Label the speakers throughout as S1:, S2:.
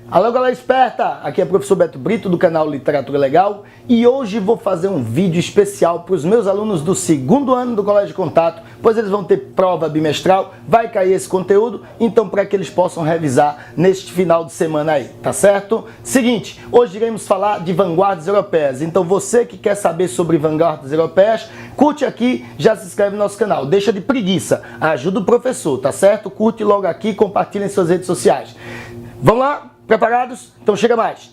S1: Alô galera esperta, aqui é o professor Beto Brito do canal Literatura Legal e hoje vou fazer um vídeo especial para os meus alunos do segundo ano do Colégio de Contato, pois eles vão ter prova bimestral, vai cair esse conteúdo, então para que eles possam revisar neste final de semana aí, tá certo? Seguinte, hoje iremos falar de vanguardas europeias, então você que quer saber sobre vanguardas europeias, curte aqui, já se inscreve no nosso canal, deixa de preguiça, ajuda o professor, tá certo? Curte logo aqui, compartilha em suas redes sociais. Vamos lá? Preparados? Então chega mais!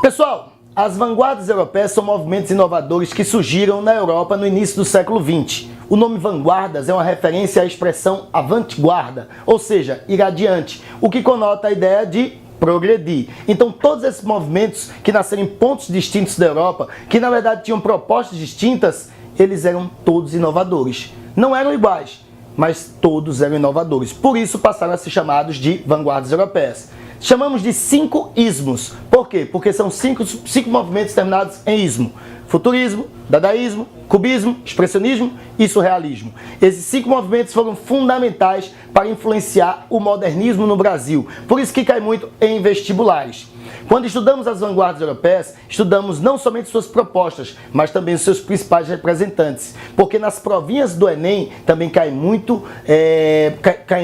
S1: Pessoal, as vanguardas europeias são movimentos inovadores que surgiram na Europa no início do século XX. O nome vanguardas é uma referência à expressão avant-guarda, ou seja, ir adiante, o que conota a ideia de progredir. Então todos esses movimentos que nasceram em pontos distintos da Europa, que na verdade tinham propostas distintas, eles eram todos inovadores. Não eram iguais, mas todos eram inovadores. Por isso passaram a ser chamados de vanguardas europeias. Chamamos de 5 ismos. Por quê? Porque são cinco movimentos terminados em ismo. Futurismo, dadaísmo, cubismo, expressionismo e surrealismo. Esses 5 movimentos foram fundamentais para influenciar o modernismo no Brasil. Por isso que cai muito em vestibulares. Quando estudamos as vanguardas europeias, estudamos não somente suas propostas, mas também os seus principais representantes. Porque nas provinhas do Enem também caem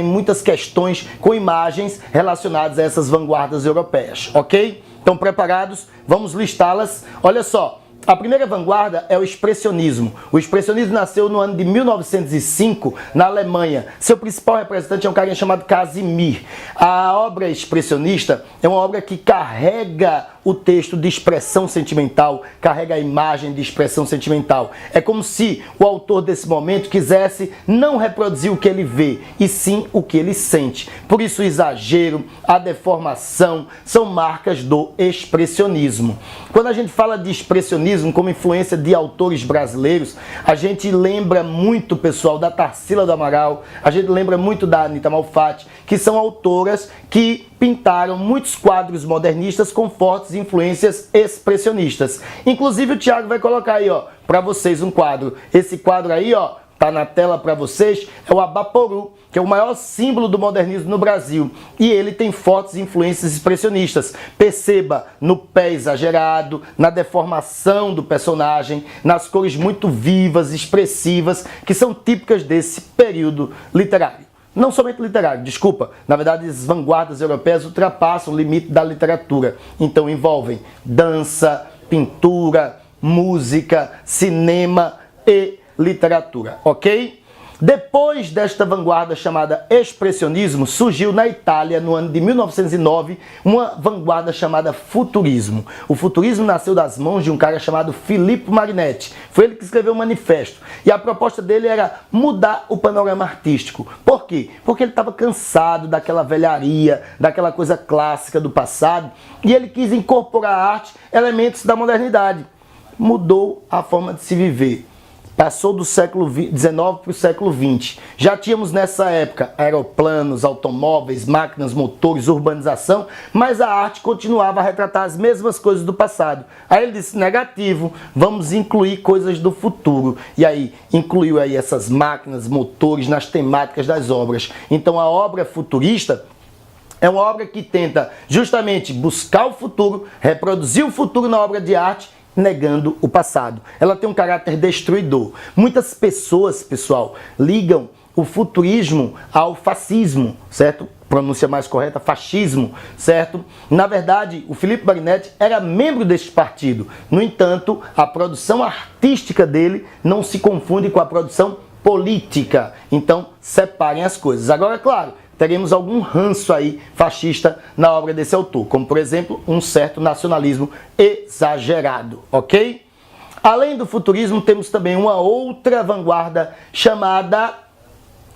S1: muitas questões com imagens relacionadas a essas vanguardas europeias, ok? Então preparados? Vamos listá-las. Olha só. A primeira vanguarda é o expressionismo. O expressionismo nasceu no ano de 1905, na Alemanha. Seu principal representante é um cara chamado Casimir. A obra expressionista é uma obra que carrega o texto de expressão sentimental, carrega a imagem de expressão sentimental. É como se o autor desse momento quisesse não reproduzir o que ele vê, e sim o que ele sente. Por isso o exagero, a deformação são marcas do expressionismo. Quando a gente fala de expressionismo como influência de autores brasileiros, a gente lembra muito, pessoal, da Tarsila do Amaral, a gente lembra muito da Anita Malfatti, que são autoras que pintaram muitos quadros modernistas com fortes influências expressionistas. Inclusive o Thiago vai colocar aí, ó, para vocês um quadro. Esse quadro aí, ó, tá na tela para vocês, é o Abaporu, que é o maior símbolo do modernismo no Brasil. E ele tem fortes influências expressionistas. Perceba no pé exagerado, na deformação do personagem, nas cores muito vivas, expressivas, que são típicas desse período literário. Não somente literário, desculpa. Na verdade, as vanguardas europeias ultrapassam o limite da literatura. Então envolvem dança, pintura, música, cinema e literatura, ok? Depois desta vanguarda chamada expressionismo, surgiu na Itália, no ano de 1909, uma vanguarda chamada futurismo. O futurismo nasceu das mãos de um cara chamado Filippo Marinetti. Foi ele que escreveu o manifesto. E a proposta dele era mudar o panorama artístico. Por quê? Porque ele estava cansado daquela velharia, daquela coisa clássica do passado, e ele quis incorporar à arte elementos da modernidade. Mudou a forma de se viver. Passou do século XIX para o século XX. Já tínhamos nessa época aeroplanos, automóveis, máquinas, motores, urbanização, mas a arte continuava a retratar as mesmas coisas do passado. Aí ele disse, negativo, vamos incluir coisas do futuro. E aí incluiu aí essas máquinas, motores nas temáticas das obras. Então a obra futurista é uma obra que tenta justamente buscar o futuro, reproduzir o futuro na obra de arte, negando o passado. Ela tem um caráter destruidor. Muitas pessoas, pessoal, ligam o futurismo ao fascismo, certo? Pronúncia mais correta, fascismo, certo? Na verdade, o Filippo Marinetti era membro deste partido. No entanto, a produção artística dele não se confunde com a produção política. Então, separem as coisas. Agora, claro, teremos algum ranço aí fascista na obra desse autor, como por exemplo, um certo nacionalismo exagerado, ok? Além do futurismo, temos também uma outra vanguarda chamada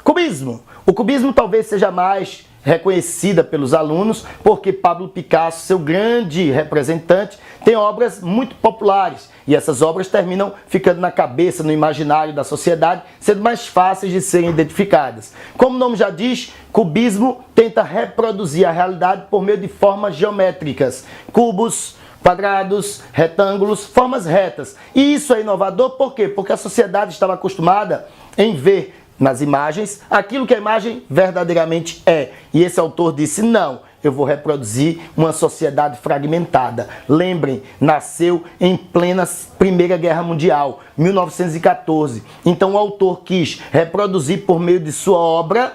S1: cubismo. O cubismo talvez seja mais reconhecida pelos alunos, porque Pablo Picasso, seu grande representante, tem obras muito populares, e essas obras terminam ficando na cabeça, no imaginário da sociedade, sendo mais fáceis de serem identificadas. Como o nome já diz, cubismo tenta reproduzir a realidade por meio de formas geométricas, cubos, quadrados, retângulos, formas retas. E isso é inovador por quê? Porque a sociedade estava acostumada em ver nas imagens aquilo que a imagem verdadeiramente é. E esse autor disse, não, eu vou reproduzir uma sociedade fragmentada. Lembrem, nasceu em plena Primeira Guerra Mundial, 1914. Então o autor quis reproduzir por meio de sua obra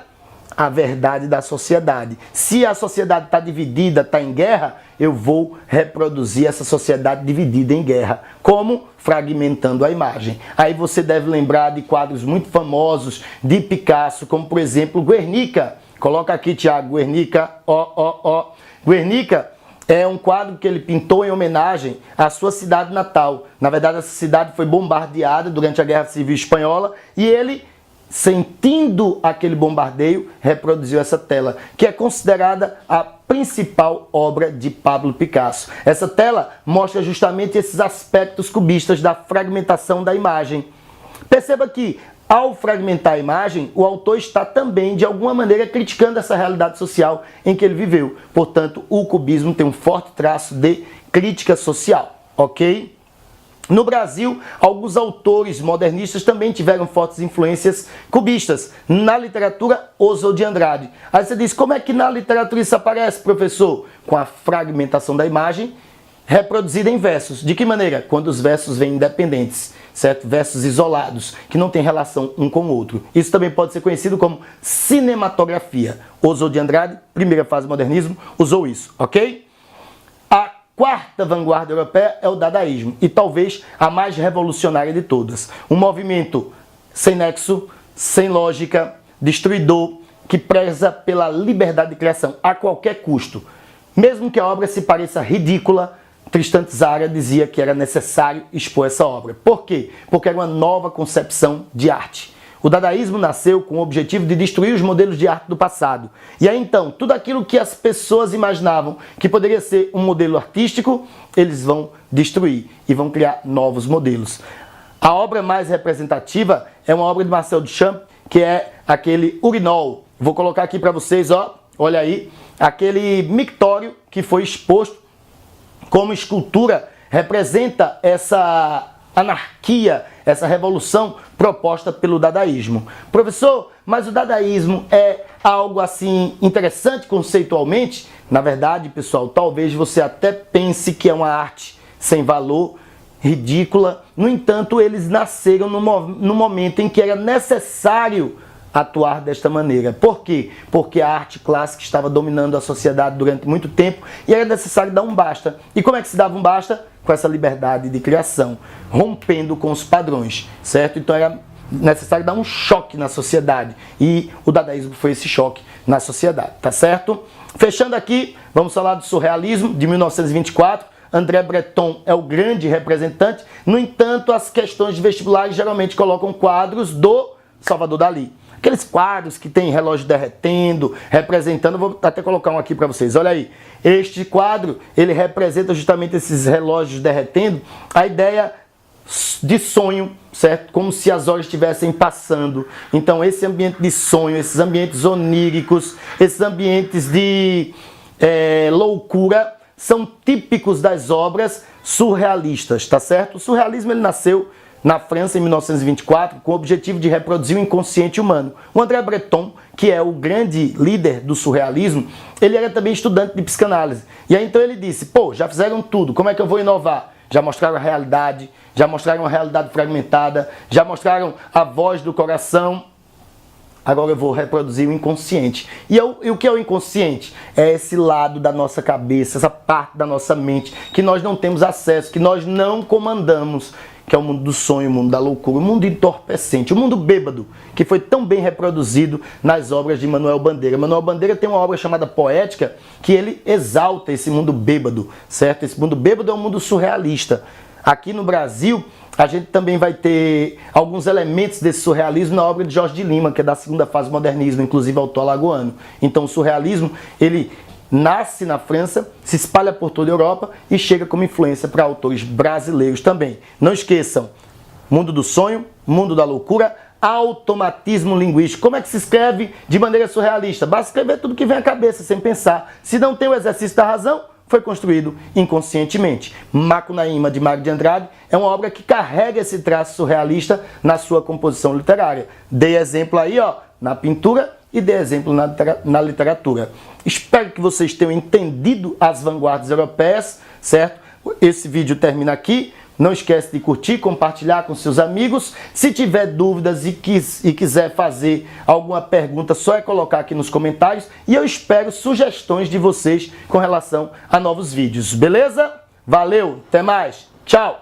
S1: a verdade da sociedade. Se a sociedade está dividida, está em guerra, eu vou reproduzir essa sociedade dividida em guerra. Como? Fragmentando a imagem. Aí você deve lembrar de quadros muito famosos de Picasso, como por exemplo Guernica. Coloca aqui, Tiago, Guernica, Guernica é um quadro que ele pintou em homenagem à sua cidade natal. Na verdade, essa cidade foi bombardeada durante a Guerra Civil Espanhola e ele, sentindo aquele bombardeio, reproduziu essa tela, que é considerada a principal obra de Pablo Picasso. Essa tela mostra justamente esses aspectos cubistas da fragmentação da imagem. Perceba que, ao fragmentar a imagem, o autor está também, de alguma maneira, criticando essa realidade social em que ele viveu. Portanto, o cubismo tem um forte traço de crítica social, ok? No Brasil, alguns autores modernistas também tiveram fortes influências cubistas. Na literatura, Oswald de Andrade. Aí você diz, como é que na literatura isso aparece, professor? Com a fragmentação da imagem reproduzida em versos. De que maneira? Quando os versos vêm independentes, certo? Versos isolados, que não têm relação um com o outro. Isso também pode ser conhecido como cinematografia. Oswald de Andrade, primeira fase do modernismo, usou isso, ok? A quarta vanguarda europeia é o dadaísmo, e talvez a mais revolucionária de todas. Um movimento sem nexo, sem lógica, destruidor, que preza pela liberdade de criação a qualquer custo. Mesmo que a obra se pareça ridícula, Tristan Tzara dizia que era necessário expor essa obra. Por quê? Porque era uma nova concepção de arte. O dadaísmo nasceu com o objetivo de destruir os modelos de arte do passado. E aí então, tudo aquilo que as pessoas imaginavam que poderia ser um modelo artístico, eles vão destruir e vão criar novos modelos. A obra mais representativa é uma obra de Marcel Duchamp, que é aquele Urinol. Vou colocar aqui para vocês, ó, olha aí, aquele mictório que foi exposto como escultura, representa essa anarquia, essa revolução proposta pelo dadaísmo. Professor, mas o dadaísmo é algo assim interessante conceitualmente? Na verdade, pessoal, talvez você até pense que é uma arte sem valor, ridícula. No entanto, eles nasceram no momento em que era necessário atuar desta maneira. Por quê? Porque a arte clássica estava dominando a sociedade durante muito tempo e era necessário dar um basta. E como é que se dava um basta? Com essa liberdade de criação, rompendo com os padrões, certo? Então era necessário dar um choque na sociedade e o dadaísmo foi esse choque na sociedade, tá certo? Fechando aqui, vamos falar do surrealismo de 1924. André Breton é o grande representante. No entanto, as questões de vestibulares geralmente colocam quadros do Salvador Dalí. Aqueles quadros que tem relógio derretendo, representando, vou até colocar um aqui para vocês, olha aí. Este quadro, ele representa justamente esses relógios derretendo, a ideia de sonho, certo? Como se as horas estivessem passando. Então esse ambiente de sonho, esses ambientes oníricos, esses ambientes de loucura, são típicos das obras surrealistas, tá certo? O surrealismo ele nasceu na França, em 1924, com o objetivo de reproduzir o inconsciente humano. O André Breton, que é o grande líder do surrealismo, ele era também estudante de psicanálise. E aí então ele disse, pô, já fizeram tudo, como é que eu vou inovar? Já mostraram a realidade, já mostraram a realidade fragmentada, já mostraram a voz do coração, agora eu vou reproduzir o inconsciente. E o que é o inconsciente? É esse lado da nossa cabeça, essa parte da nossa mente, que nós não temos acesso, que nós não comandamos, que é o mundo do sonho, o mundo da loucura, o mundo entorpecente, o mundo bêbado, que foi tão bem reproduzido nas obras de Manuel Bandeira. Manuel Bandeira tem uma obra chamada Poética, que ele exalta esse mundo bêbado, certo? Esse mundo bêbado é um mundo surrealista. Aqui no Brasil, a gente também vai ter alguns elementos desse surrealismo na obra de Jorge de Lima, que é da segunda fase do modernismo, inclusive autor alagoano. Então o surrealismo, ele nasce na França, se espalha por toda a Europa e chega como influência para autores brasileiros também. Não esqueçam, mundo do sonho, mundo da loucura, automatismo linguístico. Como é que se escreve de maneira surrealista? Basta escrever tudo que vem à cabeça, sem pensar. Se não tem o exercício da razão, foi construído inconscientemente. Macunaíma, de Mário de Andrade, é uma obra que carrega esse traço surrealista na sua composição literária. Dei exemplo aí, ó, na pintura e dê exemplo na literatura. Espero que vocês tenham entendido as vanguardas europeias, certo? Esse vídeo termina aqui. Não esquece de curtir, compartilhar com seus amigos. Se tiver dúvidas e quiser fazer alguma pergunta, só é colocar aqui nos comentários. E eu espero sugestões de vocês com relação a novos vídeos, beleza? Valeu, até mais, tchau!